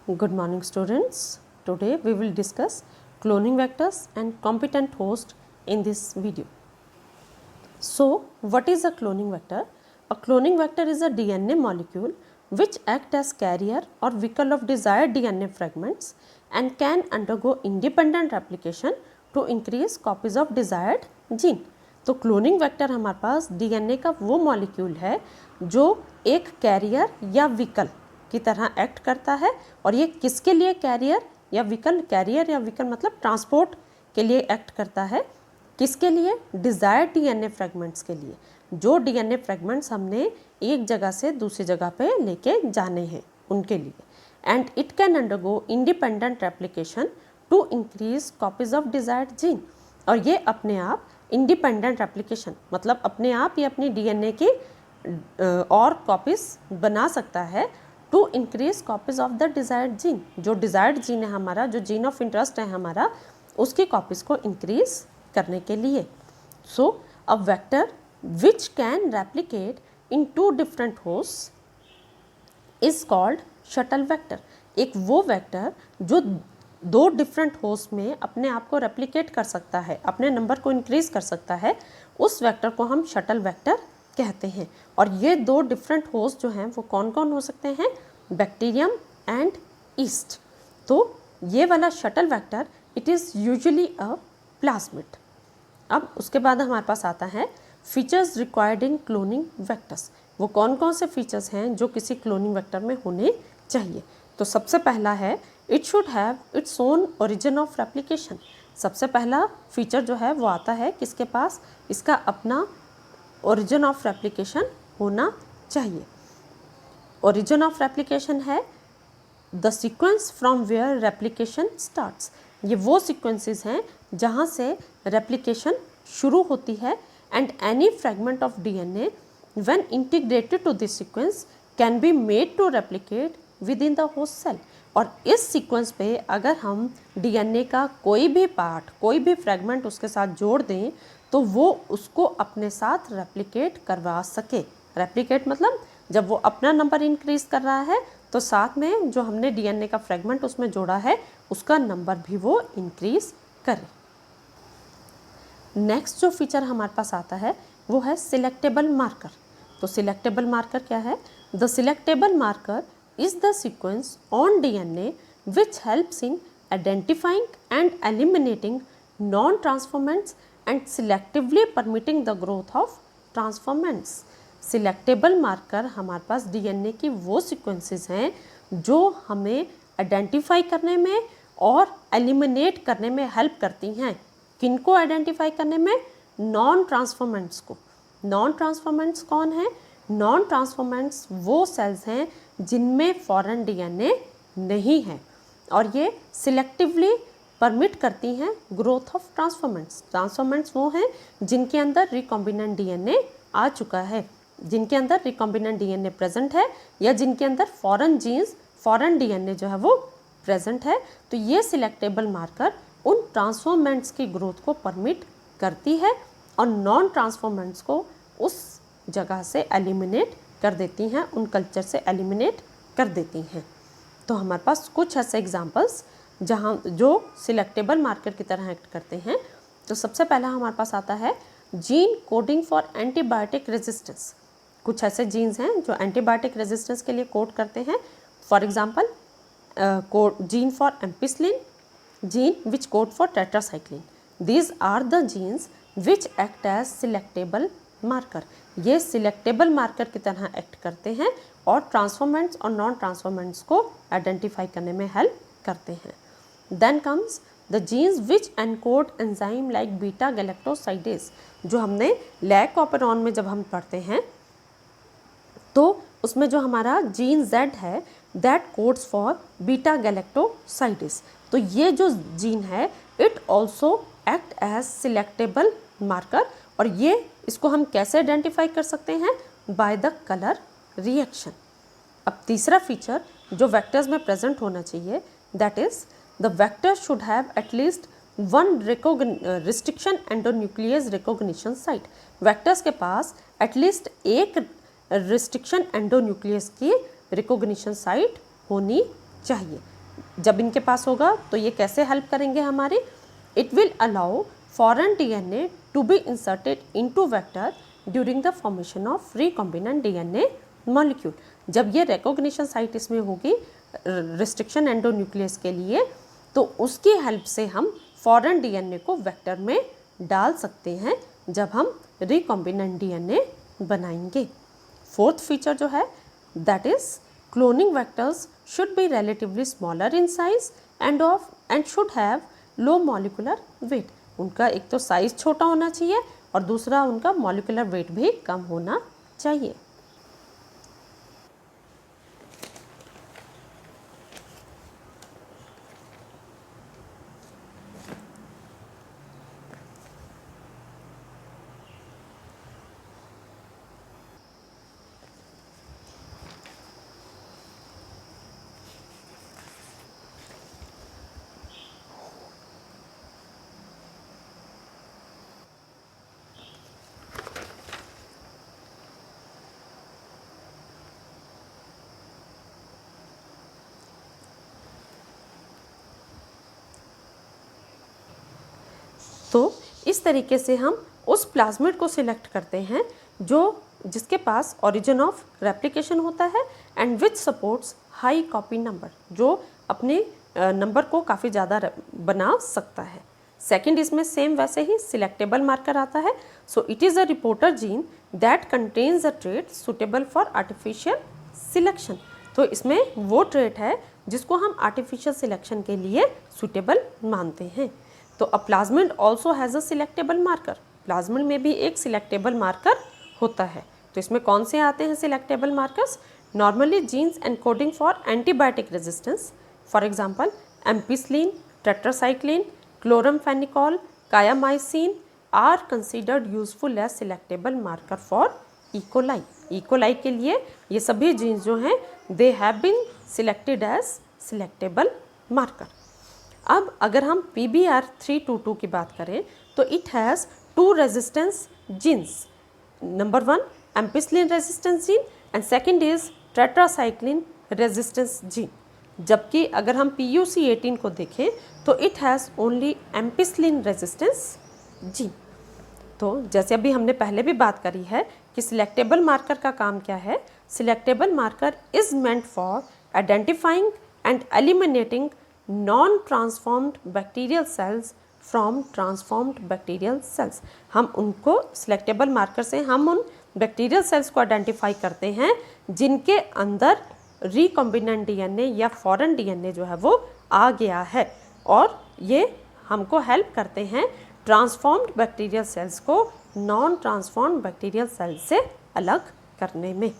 Good morning students. Today we will discuss cloning vectors and competent host in this video. So what is a cloning vector? A cloning vector is a DNA molecule which act as carrier or vehicle of desired DNA fragments and can undergo independent replication to increase copies of desired gene. तो cloning vector हमारे पास DNA का वो molecule है जो एक career या vehicle की तरह एक्ट करता है और ये किसके लिए कैरियर या व्हीकल मतलब ट्रांसपोर्ट के लिए एक्ट करता है, किसके लिए? डिज़ायर्ड डीएनए फ्रेगमेंट्स के लिए, जो डीएनए फ्रेगमेंट्स हमने एक जगह से दूसरी जगह पे लेके जाने हैं उनके लिए. And it can undergo independent replication to increase copies of desired gene. और ये अपने आप इंडिपेंडेंट रेप्लिकेशन मतलब अपने आप ये अपनी डीएनए की और कॉपीज बना सकता है to increase copies of the desired gene. जो डिज़ायर्ड जीन है हमारा, जो जीन ऑफ इंटरेस्ट है हमारा, उसकी कॉपीज को इंक्रीज करने के लिए. So a vector which can replicate in two different host is called shuttle vector. एक वो वेक्टर जो दो डिफरेंट होस्ट में अपने आप को रेप्लिकेट कर सकता है, अपने नंबर को इंक्रीज कर सकता है, उस वेक्टर को हम शटल वेक्टर कहते हैं. और ये दो डिफरेंट होस्ट जो हैं वो कौन कौन हो सकते हैं? Bacterium and east. तो ये वाला shuttle vector it is usually a plasmid. अब उसके बाद हमारे पास आता है features required in cloning vectors. वो कौन कौन से फीचर्स हैं जो किसी क्लोनिंग वेक्टर में होने चाहिए? तो सबसे पहला है it should have its own origin of replication. सबसे पहला फीचर जो है वो आता है किसके पास? इसका अपना ओरिजिन ऑफ रेप्लिकेशन होना चाहिए. ओरिजिन ऑफ रेप्लिकेशन है the sequence from where replication starts. ये वो सीक्वेंसेस हैं जहाँ से रेप्लिकेशन शुरू होती है. And any fragment of DNA when integrated to this sequence can be made to replicate within the host cell. और इस सीक्वेंस पे अगर हम डीएनए का कोई भी पार्ट, कोई भी फ्रेगमेंट उसके साथ जोड़ दें तो वो उसको अपने साथ रेप्लिकेट करवा सके. रेप्लिकेट मतलब जब वो अपना नंबर इंक्रीज कर रहा है तो साथ में जो हमने डीएनए का फ्रेगमेंट उसमें जोड़ा है उसका नंबर भी वो इंक्रीज करे. नेक्स्ट जो फीचर हमारे पास आता है वो है सिलेक्टेबल मार्कर. तो सिलेक्टेबल मार्कर क्या है? The selectable marker is the sequence on DNA which helps in identifying and eliminating non-transformants and selectively permitting the growth of transformants. Selectable marker हमारे पास DNA की वो sequences हैं जो हमें identify करने में और eliminate करने में help करती हैं. किनको identify करने में? non-transformants को. non-transformants कौन है? नॉन ट्रांसफॉर्मेंट्स वो सेल्स हैं जिनमें फॉरेन डीएनए नहीं है और ये सिलेक्टिवली परमिट करती हैं ग्रोथ ऑफ ट्रांसफॉर्मेंट्स. ट्रांसफॉर्मेंट्स वो हैं जिनके अंदर रिकॉम्बिनेंट डीएनए आ चुका है, जिनके अंदर रिकॉम्बिनेंट डीएनए प्रेजेंट है या जिनके अंदर फॉरेन जीन्स, फॉरेन डीएनए जो है वो प्रेजेंट है. तो ये सिलेक्टेबल मार्कर उन ट्रांसफॉर्मेंट्स की ग्रोथ को परमिट करती है और नॉन ट्रांसफॉर्मेंट्स को उस जगह से एलिमिनेट कर देती हैं, उन कल्चर से एलिमिनेट कर देती हैं. तो हमारे पास कुछ ऐसे एग्जांपल्स जहाँ जो सिलेक्टेबल मार्कर की तरह एक्ट करते हैं. तो सबसे पहला हमारे पास आता है gene coding for antibiotic resistance. कुछ ऐसे जीन्स हैं जो एंटीबायोटिक रेजिस्टेंस के लिए कोड करते हैं. For example gene for ampicillin, gene which code for tetracycline. These are the genes which act as selectable marker. ये सिलेक्टेबल मार्कर की तरह एक्ट करते हैं और ट्रांसफॉर्मेंट्स और नॉन ट्रांसफॉर्मेंट्स को आइडेंटिफाई करने में हेल्प करते हैं. Then comes the genes which encode enzyme like beta galactosidase. जो हमने लैक ऑपरॉन में जब हम पढ़ते हैं तो उसमें जो हमारा जीन Z है that codes for beta galactosidase. तो ये जो जीन है it also act as selectable marker. और ये इसको हम कैसे आइडेंटिफाई कर सकते हैं? By the colour reaction. अब तीसरा फीचर जो वेक्टर्स में प्रेजेंट होना चाहिए that is the vector should have at least one restriction endonuclease recognition site. Vectors के पास एटलीस्ट एक रिस्ट्रिक्शन एंडोन्यूक्लियस की रिकॉग्निशन साइट होनी चाहिए. जब इनके पास होगा तो ये कैसे हेल्प करेंगे हमारी? It will allow foreign DNA to be inserted into vector during the formation of recombinant DNA molecule. जब ये रिकॉग्निशन साइट इसमें होगी रिस्ट्रिक्शन एंडोन्यूक्लियस के लिए, तो उसकी हेल्प से हम फॉरेन डीएनए को वेक्टर में डाल सकते हैं जब हम रिकॉम्बिनेंट डीएनए बनाएंगे। फोर्थ फीचर जो है that is cloning vectors should be relatively smaller in size and should have low molecular weight. उनका एक तो साइज छोटा होना चाहिए और दूसरा उनका मॉलिक्यूलर वेट भी कम होना चाहिए। तो इस तरीके से हम उस प्लाज्मिड को सिलेक्ट करते हैं जिसके पास ओरिजिन ऑफ रेप्लिकेशन होता है and which supports high copy number, जो अपने नंबर को काफ़ी ज़्यादा बना सकता है। सेकंड, इसमें सेम वैसे ही सिलेक्टेबल मार्कर आता है। So it is a reporter gene that contains a trait suitable for artificial selection. तो इसमें वो ट्रेट है जिसको हम आर्टिफिशियल सिलेक्शन के लिए सुटेबल मानते हैं। तो a plasmid also has a selectable marker. Plasmid में भी एक सिलेक्टेबल मार्कर होता है। तो इसमें कौन से आते हैं selectable markers? Normally genes encoding for antibiotic resistance, for example ampicillin, tetracycline, chloramphenicol, kanamycin are considered useful as selectable marker for E coli. E coli के लिए ये सभी जीन्स जो हैं they have been selected as selectable marker. अब अगर हम PBR322 की बात करें तो it has 2 resistance genes, number 1 ampicillin resistance gene and second is tetracycline resistance gene. जबकि अगर हम PUC18 को देखें तो it has only ampicillin resistance gene. तो जैसे अभी हमने पहले भी बात करी है कि सिलेक्टेबल मार्कर का काम क्या है। Selectable marker is meant for identifying and eliminating non transformed bacterial cells from transformed bacterial cells. हम उनको सिलेक्टेबल मार्कर से हम उन बैक्टीरियल सेल्स को आइडेंटिफाई करते हैं जिनके अंदर रिकॉम्बिनेंट डीएनए या फॉरेन डीएनए जो है वो आ गया है, और ये हमको हेल्प करते हैं ट्रांसफॉर्म्ड बैक्टीरियल सेल्स को नॉन ट्रांसफॉर्म्ड बैक्टीरियल सेल्स से अलग करने में।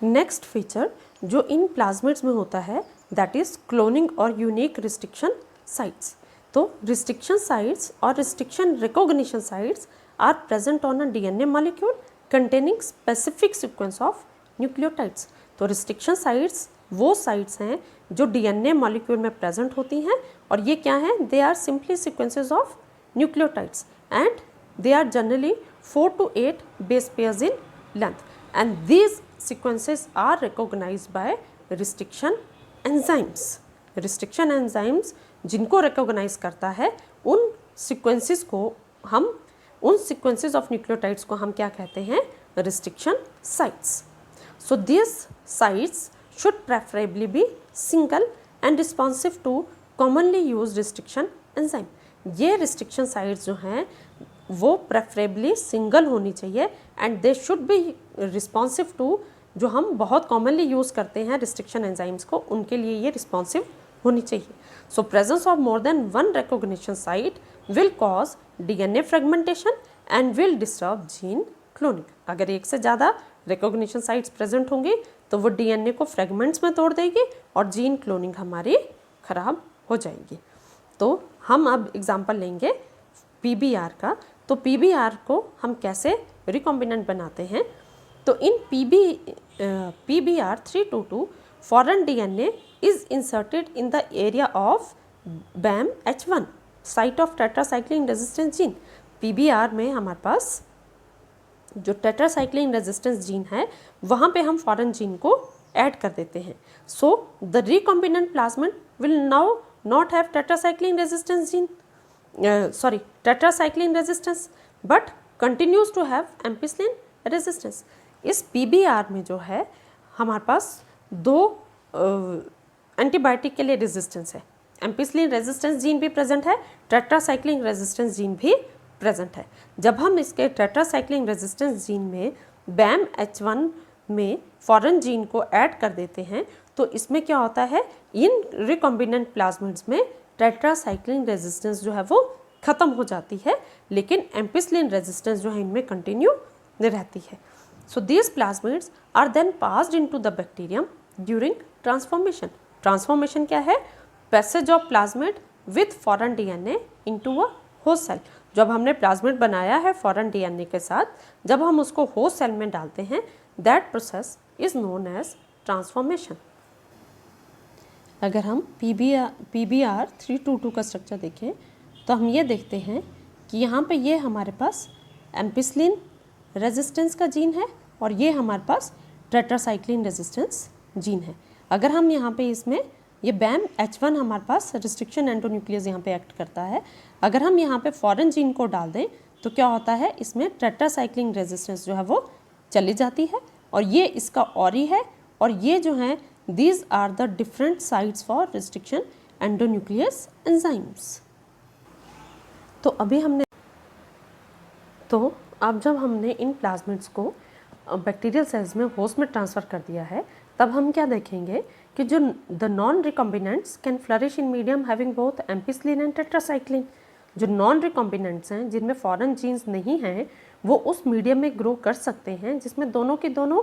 नेक्स्ट फीचर जो इन प्लाज्मिड्स में होता है दैट इज क्लोनिंग और यूनिक रिस्ट्रिक्शन साइट्स। तो रिस्ट्रिक्शन साइट्स और restriction recognition sites are present on a DNA molecule containing specific sequence of nucleotides. तो रिस्ट्रिक्शन साइट्स वो साइट्स हैं जो डीएनए मॉलिक्यूल में प्रेजेंट होती हैं, और ये क्या हैं? They are simply sequences of nucleotides and they are generally 4 to 8 base pairs in length, and these sequences are recognised by restriction enzymes. Restriction enzymes जिनको रिकॉग्नाइज करता है उन सीक्वेंसेस ऑफ न्यूक्लियोटाइड्स को हम क्या कहते हैं? Restriction sites. So this sites should preferably be single and responsive to commonly used restriction enzyme। ये restriction sites जो हैं वो preferably single होनी चाहिए and they should be responsive to जो हम बहुत commonly use करते हैं restriction enzymes को, उनके लिए ये responsive होनी चाहिए। So presence of more than one recognition site will cause DNA fragmentation and will disturb gene cloning। अगर एक से ज़्यादा रिकॉग्निशन साइट्स प्रेजेंट होंगी तो वो डीएनए को फ्रेगमेंट्स में तोड़ देगी और जीन क्लोनिंग हमारी ख़राब हो जाएगी। तो हम अब एग्जांपल लेंगे PBR का। तो PBR को हम कैसे रिकॉम्बिनेंट बनाते हैं? तो इन PBR322 foreign DNA is inserted in the area of BAMH1 site of tetracycline resistance gene. PBR में हमारे पास जो टेट्रासाइक्लिन रेजिस्टेंस जीन है वहाँ पे हम फॉरेन जीन को ऐड कर देते हैं। So the recombinant plasmid will now not have tetracycline resistance gene, tetracycline resistance but continues to have ampicillin resistance। इस PBR में जो है हमारे पास दो एंटीबायोटिक के लिए रेजिस्टेंस है, एम्पिसिलिन रेजिस्टेंस जीन भी प्रेजेंट है, टेट्रासाइक्लिन रेजिस्टेंस जीन भी प्रेजेंट है। जब हम इसके टेट्रासाइक्लिन रेजिस्टेंस जीन में BAM-H1 में फॉरेन जीन को ऐड कर देते हैं तो इसमें क्या होता है, इन रिकॉम्बिनेंट प्लाज्मिड्स में टेट्रासाइक्लिन रेजिस्टेंस जो है वो खत्म हो जाती है, लेकिन एम्पिसिलिन रेजिस्टेंस जो है इनमें कंटिन्यू रहती है। So these plasmids are then passed into the bacterium during transformation. Transformation क्या है, passage of plasmid with foreign DNA into a host cell. जब हमने प्लाज्मिड बनाया है फॉरेन डीएनए के साथ, जब हम उसको होस्ट सेल में डालते हैं, that process is known as transformation. अगर हम PBR 322 का स्ट्रक्चर देखें तो हम ये देखते हैं कि यहाँ पे ये हमारे पास एम्पिसिलिन रेजिस्टेंस का जीन है और ये हमारे पास टेट्रासाइक्लिन रेजिस्टेंस जीन है। अगर हम यहाँ पे इसमें ये BAM-H1 हमारे पास रिस्ट्रिक्शन एंडोन्यूक्लियस यहाँ पे एक्ट करता है, अगर हम यहाँ पे फॉरेन जीन को डाल दें तो क्या होता है, इसमें टेट्रासाइक्लिन रेजिस्टेंस जो है वो चली जाती है और ये इसका ऑरी है और ये जो है these are the different sites for restriction endonuclease enzymes। तो अब जब हमने इन प्लाज्मिड्स को बैक्टीरियल सेल्स में होस्ट में ट्रांसफ़र कर दिया है, तब हम क्या देखेंगे कि जो the non recombinants can flourish in medium having both ampicillin and tetracycline. जो नॉन रिकॉम्बिनेंट्स हैं जिनमें फॉरेन जीन्स नहीं हैं, वो उस मीडियम में ग्रो कर सकते हैं जिसमें दोनों के दोनों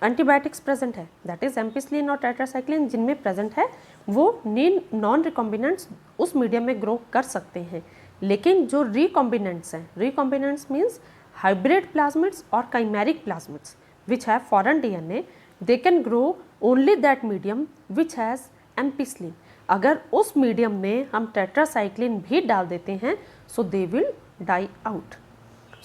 एंटीबायोटिक्स प्रेजेंट है, दैट इज एम्पिसिलिन और टेट्रासाइक्लिन जिनमें प्रेजेंट है, वो नॉन रिकॉम्बिनेंट्स उस मीडियम में ग्रो कर सकते हैं। लेकिन जो रिकॉम्बिनेंट्स हैं, रिकॉम्बिनेंट्स मीन्स हाइब्रिड प्लाज्मिड्स और chimeric plasmids which have foreign DNA, they can grow only that medium which has ampicillin. अगर उस मीडियम में हम टेट्रासाइक्लिन भी डाल देते हैं so they will die out.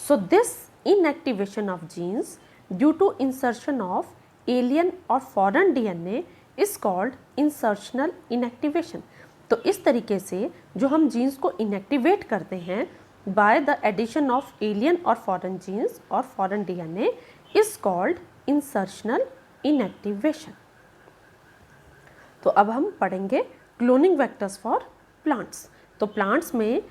So this inactivation of genes due to insertion of alien or foreign DNA is called insertional inactivation। तो इस तरीके से जो हम जीन्स को इनएक्टिवेट करते हैं by the addition of alien or foreign genes or foreign DNA is called insertional inactivation। तो अब हम पढ़ेंगे क्लोनिंग वेक्टर्स फॉर प्लांट्स। तो प्लांट्स में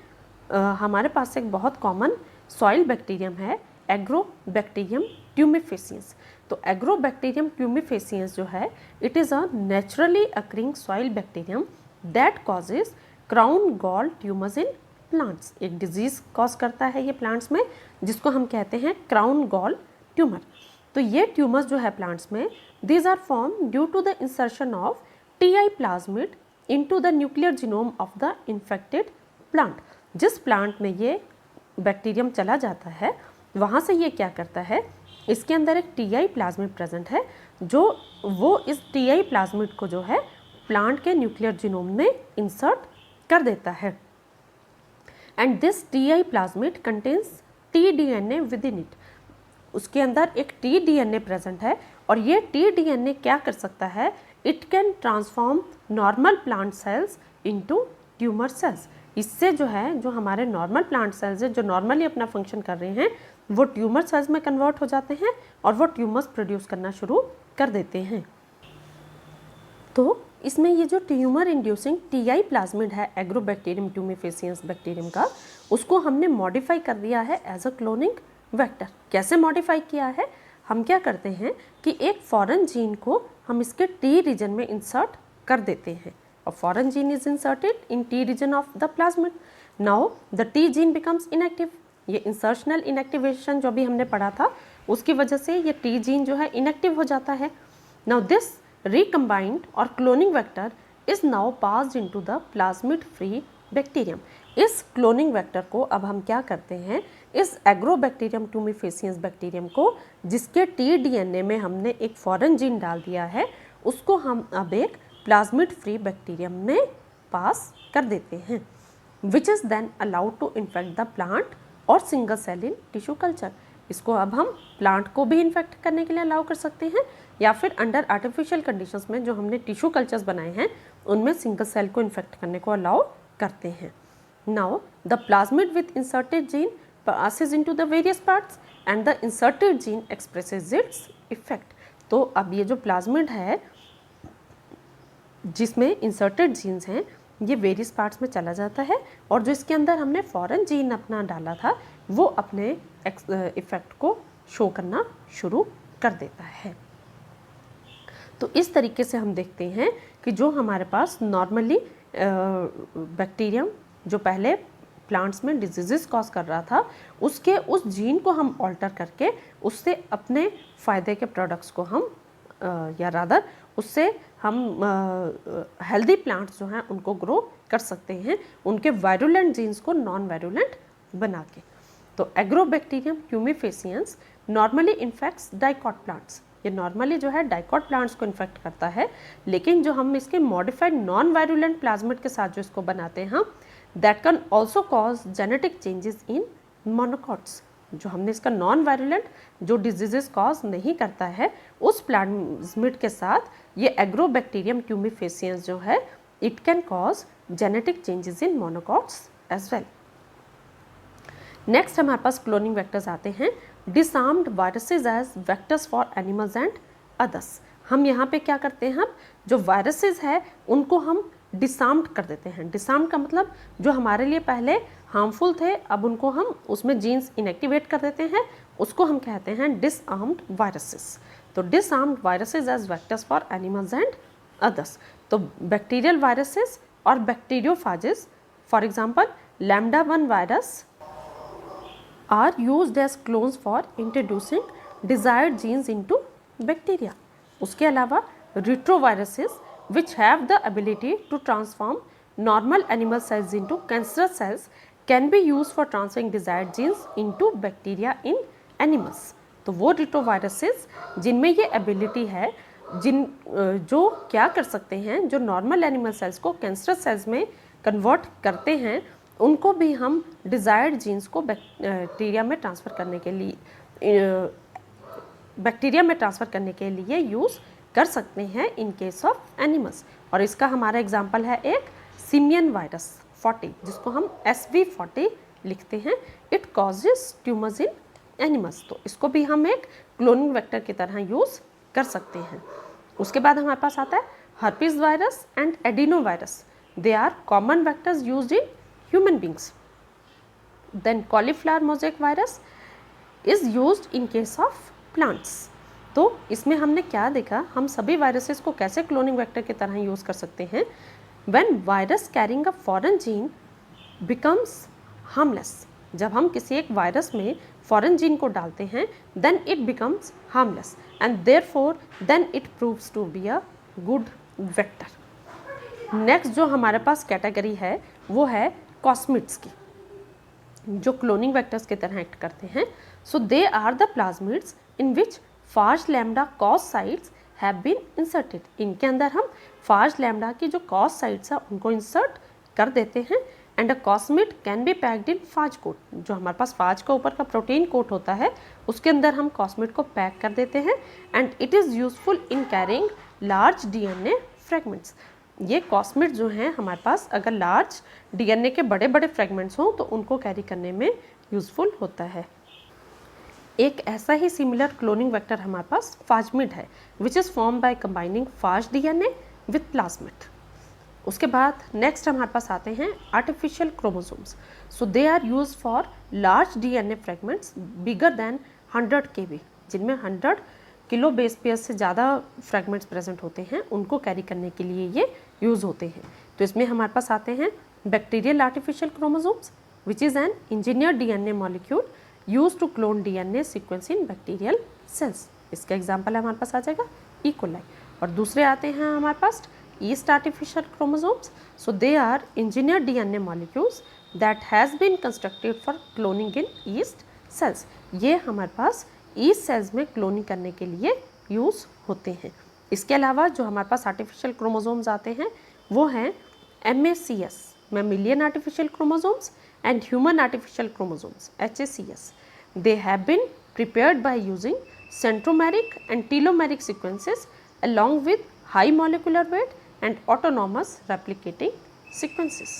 हमारे पास एक बहुत कॉमन सॉइल बैक्टीरियम है, एग्रोबैक्टीरियम ट्यूमिफेसियंस। तो एग्रोबैक्टीरियम ट्यूमिफेसियंस जो है, it is a naturally occurring soil bacterium that causes crown gall tumours in plants. एक डिजीज़ कॉज करता है ये प्लांट्स में जिसको हम कहते हैं क्राउन गॉल ट्यूमर। तो ये ट्यूमर्स जो है प्लांट्स में, these are form due to the insertion of TI plasmid into the nuclear genome of the infected plant. जिस प्लांट में ये बैक्टीरियम चला जाता है वहाँ से ये क्या करता है, इसके अंदर एक TI प्लाज्मिड प्रेजेंट है, जो वो इस TI प्लाज्मिड को जो है प्लांट के न्यूक्लियर जीनोम में इंसर्ट कर देता है। And this TI plasmid contains tDNA with in it. उसके अंदर एक tDNA प्रेजेंट है और ये tDNA क्या कर सकता है, it can transform normal plant cells into tumour cells. इससे जो है, जो हमारे नॉर्मल प्लांट सेल्स है जो नॉर्मली अपना फंक्शन कर रहे हैं, वो ट्यूमर सेल्स में कन्वर्ट हो जाते हैं और वो ट्यूमर्स प्रोड्यूस करना शुरू कर देते हैं। तो इसमें ये जो ट्यूमर इंड्यूसिंग TI प्लाज्मिड है एग्रोबैक्टीरियम ट्यूमिफेसियंस बैक्टीरियम का, उसको हमने मॉडिफाई कर दिया है एज अ क्लोनिंग वेक्टर। कैसे मॉडिफाई किया है, हम क्या करते हैं कि एक फॉरेन जीन को हम इसके T रीजन में इंसर्ट कर देते हैं और foreign gene is inserted in T region of the plasmid. Now the T gene becomes inactive. ये इंसर्शनल इनएक्टिवेशन जो भी हमने पढ़ा था उसकी वजह से ये T जीन जो है इनएक्टिव हो जाता है। नाउ दिस रिकम्बाइंड और cloning vector is now passed into the plasmid free bacterium. इस क्लोनिंग वेक्टर को अब हम क्या करते हैं, इस एग्रोबैक्टीरियम ट्यूमिफेसियंस बैक्टीरियम को जिसके tDNA में हमने एक फॉरेन जीन डाल दिया है, उसको हम अब एक प्लाज्मिड फ्री बैक्टीरियम में पास कर देते हैं, which is then allowed to infect the plant और single cell in tissue culture. इसको अब हम प्लांट को भी इन्फेक्ट करने के लिए अलाउ कर सकते हैं, या फिर अंडर आर्टिफिशियल कंडीशंस में जो हमने टिश्यू कल्चर्स बनाए हैं उनमें सिंगल सेल को इन्फेक्ट करने को अलाउ करते हैं। Now the plasmid with inserted gene passes into the various parts and the inserted gene expresses its effect। तो अब ये जो प्लाज्मिड है जिसमें इंसर्टेड जीन्स हैं ये वेरियस पार्ट्स में चला जाता है, और जो इसके अंदर हमने फॉरेन जीन अपना डाला था वो अपने इफेक्ट को शो करना शुरू कर देता है। तो इस तरीके से हम देखते हैं कि जो हमारे पास नॉर्मली बैक्टीरियम जो पहले प्लांट्स में डिजीजेस कॉज कर रहा था उसके उस जीन को हम ऑल्टर करके उससे अपने फ़ायदे के प्रोडक्ट्स को हम या रादर उससे हम हेल्दी प्लांट्स जो हैं उनको ग्रो कर सकते हैं, उनके वायरुलेंट जीन्स को नॉन वायरुलेंट बना के। तो agrobacterium tumefaciens normally infects dicot plants, ये नॉर्मली जो है डाइकॉट प्लांट्स को इन्फेक्ट करता है, लेकिन जो हम इसके मॉडिफाइड नॉन वायरुलेंट प्लाज्मिड के साथ जो इसको बनाते हैं that can also cause genetic changes in monocots. जो हमने इसका नॉन वायरुलेंट जो डिजीजेस कॉज नहीं करता है उस प्लाज्मिड के साथ ये एग्रोबैक्टीरियम ट्यूमिफेसियंस जो है it can cause genetic changes in monocots as well. Next हमारे पास क्लोनिंग वेक्टर्स आते हैं, disarmed viruses as vectors for animals and others. हम यहाँ पे क्या करते हैं, हम जो वायरसेस है उनको हम डिसआर्म्ड कर देते हैं। डिसआर्म्ड का मतलब जो हमारे लिए पहले हार्मफुल थे अब उनको हम उसमें जीन्स इनएक्टिवेट कर देते हैं, उसको हम कहते हैं डिसआर्म्ड वायरसेस। तो disarmed viruses as vectors for animals and others. तो बैक्टीरियल वायरसेस और bacteriophages, for example lambda 1 virus are used as clones for introducing desired genes into bacteria। उसके अलावा retroviruses which have the ability to transform normal animal cells into cancerous cells can be used for transferring desired genes into bacteria in animals। तो वो retroviruses जिनमें ये ability है जो क्या कर सकते हैं, जो normal animal cells को cancerous cells में convert करते हैं उनको भी हम डिज़ायर्ड जीन्स को बैक्टीरिया में ट्रांसफ़र करने के लिए यूज़ कर सकते हैं इन केस ऑफ एनिमल्स। और इसका हमारा एग्जांपल है एक सिमियन वायरस 40 जिसको हम SV40 लिखते हैं। It causes tumours in animals. तो इसको भी हम एक क्लोनिंग वेक्टर की तरह यूज़ कर सकते हैं। उसके बाद हमारे पास आता है herpes virus and adeno virus. They are common vectors used in human beings। Then cauliflower mosaic virus is used in case of plants। तो इसमें हमने क्या देखा, हम सभी वायरसेस को कैसे क्लोनिंग वेक्टर की तरह यूज़ कर सकते हैं। When virus carrying a foreign gene becomes harmless, जब हम किसी एक वायरस में फॉरेन जीन को डालते हैं then it becomes harmless and therefore then it proves to be a good vector। Next जो हमारे पास कैटेगरी है वो है कॉस्मिड्स की, जो क्लोनिंग वेक्टर्स की तरह एक्ट करते हैं। So they are the plasmids in which phage lambda cos sites have been inserted. इनके अंदर हम फाज लैम्डा की जो कॉस साइट्स है उनको इंसर्ट कर देते हैं। And a cosmid can be packed in phage coat. जो हमारे पास फाज का ऊपर का प्रोटीन कोट होता है उसके अंदर हम कॉस्मिड को पैक कर देते हैं and it is useful in carrying large DNA fragments. ये कॉस्मिड जो हैं हमारे पास अगर लार्ज DNA के बड़े बड़े फ्रेगमेंट्स हों तो उनको कैरी करने में यूज़फुल होता है। एक ऐसा ही सिमिलर क्लोनिंग वेक्टर हमारे पास फाजमिड है which is form by combining phage DNA with plasmid. उसके बाद नेक्स्ट हमारे पास आते हैं artificial chromosomes. So they are use for large DNA fragments bigger than 100 kb, जिनमें 100 किलो बेस पेयर से ज़्यादा फ्रेगमेंट्स प्रेजेंट होते हैं, उनको कैरी करने के लिए ये यूज़ होते हैं। तो इसमें हमारे पास आते हैं bacterial artificial chromosomes which is an engineer DNA molecule use to clone DNA sequence in bacterial cells. इसका एग्जाम्पल हमारे पास आ जाएगा ई कोलाई। और दूसरे आते हैं हमारे पास yeast artificial chromosomes. So they are engineer DNA molecules that has been constructed for cloning in yeast cells. ये हमारे पास ईस्ट सेल्स में क्लोनिंग करने के लिए यूज़ होते हैं। इसके अलावा जो हमारे पास आर्टिफिशियल क्रोमोसोम्स आते हैं वो हैं MACS mammalian artificial chromosomes and human artificial chromosomes HACS। They have been prepared by using centromeric and telomeric sequences along with high molecular weight and autonomous replicating sequences.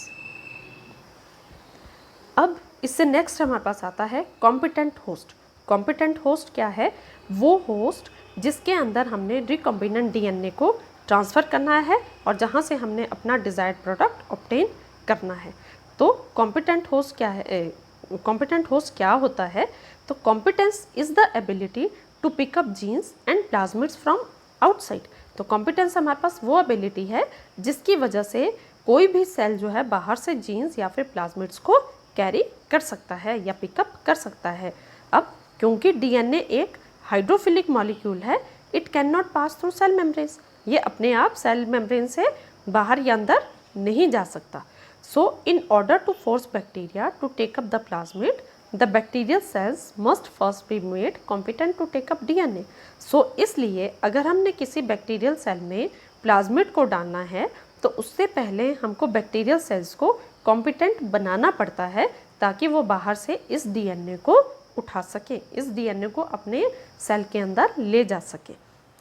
अब इससे नेक्स्ट हमारे पास आता है कॉम्पिटेंट होस्ट। कॉम्पिटेंट होस्ट क्या है? वो host जिसके अंदर हमने रिकॉम्बिनेंट डीएनए को ट्रांसफ़र करना है और जहाँ से हमने अपना डिज़ायर्ड प्रोडक्ट ऑब्टेन करना है। तो कॉम्पिटेंट होस्ट क्या है? कॉम्पिटेंट होस्ट क्या होता है? तो competence is the ability to pick up genes and plasmids from outside. तो कॉम्पिटेंस हमारे पास वो एबिलिटी है जिसकी वजह से कोई भी सेल जो है बाहर से जीन्स या फिर प्लाज्मिड्स को कैरी कर सकता है या पिकअप कर सकता है। अब क्योंकि डीएनए एक हाइड्रोफिलिक मॉलिक्यूल है, it can not pass through cell membranes. ये अपने आप सेल मेम्ब्रेन से बाहर या अंदर नहीं जा सकता। So in order to force bacteria to take up the plasmid, the bacterial cells must first be made competent to take up DNA. So इसलिए अगर हमने किसी बैक्टीरियल सेल में प्लाज्मिड को डालना है तो उससे पहले हमको बैक्टीरियल सेल्स को कॉम्पिटेंट बनाना पड़ता है ताकि वो बाहर से इस डीएनए को उठा सके, इस डीएनए को अपने सेल के अंदर ले जा सके।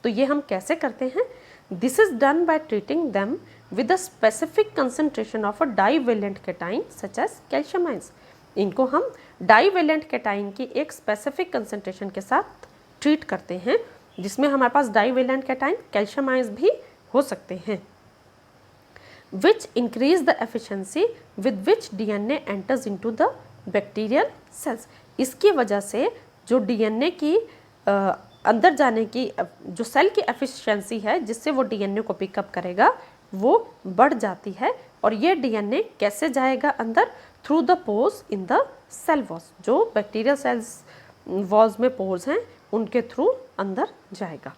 तो ये हम कैसे करते हैं? This is done by treating them with a specific concentration of a divalent cation such as calcium ions. इनको हम डाईवेलेंट कैटाइन की एक स्पेसिफिक कंसंट्रेशन के साथ ट्रीट करते हैं, जिसमें हमारे पास डाईवेलेंट कैटाइन कैल्शियम आयंस भी हो सकते हैं, which increase the efficiency with which DNA enters into the bacterial cells। इसकी वजह से जो डीएनए की अंदर जाने की जो सेल की एफिशिएंसी है जिससे वो डीएनए को पिकअप करेगा वो बढ़ जाती है। और ये डीएनए कैसे जाएगा अंदर? Through the pores in the cell walls. जो बैक्टीरियल सेल्स वॉल्स में पोर्स हैं उनके थ्रू अंदर जाएगा।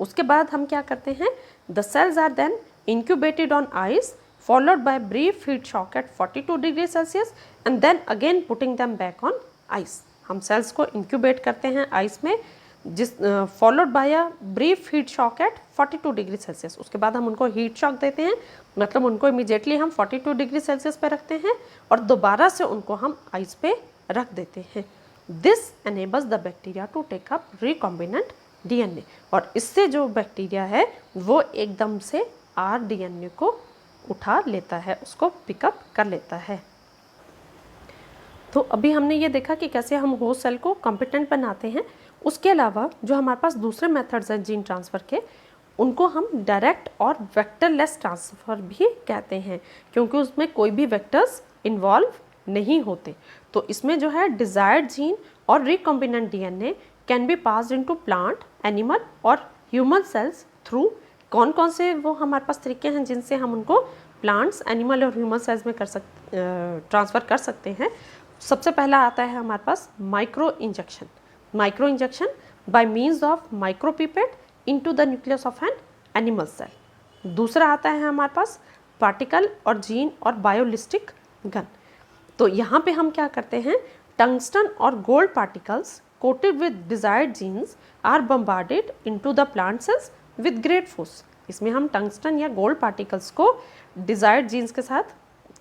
उसके बाद हम क्या करते हैं? The cells are then incubated on ice followed by brief heat shock at 42 degree Celsius and then again putting them back on ice। हम सेल्स को इंक्यूबेट करते हैं आइस में, जिस followed by a brief heat shock at 42 degree Celsius. उसके बाद हम उनको हीट शॉक देते हैं, मतलब उनको इमीडिएटली हम 42 डिग्री सेल्सियस पे रखते हैं और दोबारा से उनको हम आइस पे रख देते हैं। This enables the bacteria to take up recombinant DNA. और इससे जो बैक्टीरिया है वो एकदम से आर डीएनए को उठा लेता है, उसको पिकअप कर लेता है। तो अभी हमने ये देखा कि कैसे हम होस्ट सेल को कॉम्पिटेंट बनाते हैं। उसके अलावा जो हमारे पास दूसरे मेथड्स हैं जीन ट्रांसफ़र के, उनको हम डायरेक्ट और वेक्टरलेस ट्रांसफ़र भी कहते हैं, क्योंकि उसमें कोई भी वेक्टर्स इन्वॉल्व नहीं होते। तो इसमें जो है डिज़ायर्ड जीन और recombinant DNA can be passed into plant, animal और ह्यूमन सेल्स थ्रू कौन कौन से वो हमारे पास तरीके हैं जिनसे हम उनको प्लांट्स, एनिमल और ह्यूमन सेल्स में ट्रांसफ़र कर सकते हैं। सबसे पहला आता है हमारे पास micro injection. Micro injection by means of micropipette into the nucleus of an animal cell. दूसरा आता है हमारे पास पार्टिकल और जीन और बायोलिस्टिक गन। तो यहाँ पे हम क्या करते हैं? टंगस्टन और gold particles coated with desired genes are bombarded into the plant cells with great force. इसमें हम टंगस्टन या गोल्ड पार्टिकल्स को डिजायर्ड जीन्स के साथ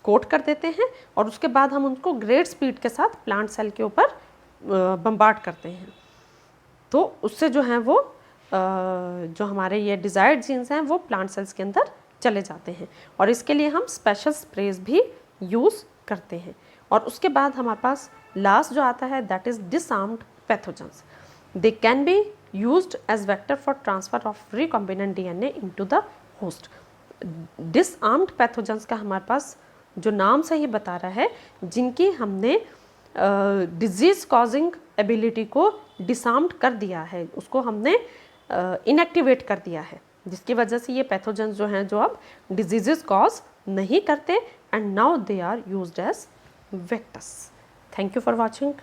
कोट कर देते हैं और उसके बाद हम उनको ग्रेट स्पीड के साथ प्लांट सेल के ऊपर बम्बार्ड करते हैं। तो उससे जो है वो जो हमारे ये डिजायर्ड जीन्स हैं वो प्लांट सेल्स के अंदर चले जाते हैं और इसके लिए हम स्पेशल स्प्रेज भी यूज़ करते हैं। और उसके बाद हमारे पास लास्ट जो आता है that is disarmed pathogens. They can be used as vector for transfer of recombinant DNA into the host। disarmed pathogens का हमारे पास जो नाम से ही बता रहा है, जिनकी हमने डिजीज कॉजिंग एबिलिटी को डिसआर्म्ड कर दिया है, उसको हमने इनएक्टिवेट कर दिया है, जिसकी वजह से ये पैथोजेंस जो हैं जो अब डिजीजेस कॉज नहीं करते and now they are used as vectors. Thank you for watching.